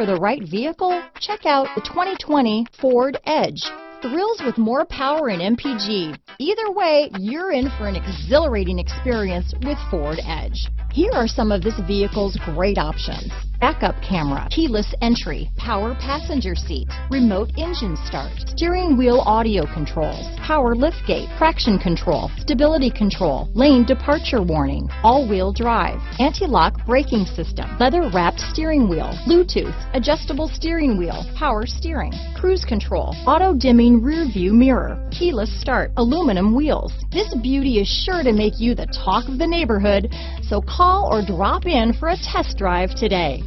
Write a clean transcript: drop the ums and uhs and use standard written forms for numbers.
for the right vehicle? Check out the 2020 Ford Edge. Thrills with more power and MPG. Either way, you're in for an exhilarating experience with Ford Edge. Here are some of this vehicle's great options: backup camera, keyless entry, power passenger seat, remote engine start, steering wheel audio controls, power liftgate, traction control, stability control, lane departure warning, all-wheel drive, anti-lock braking system, leather-wrapped steering wheel, Bluetooth, adjustable steering wheel, power steering, cruise control, auto-dimming rear-view mirror, keyless start, aluminum wheels. This beauty is sure to make you the talk of the neighborhood, so call or drop in for a test drive today.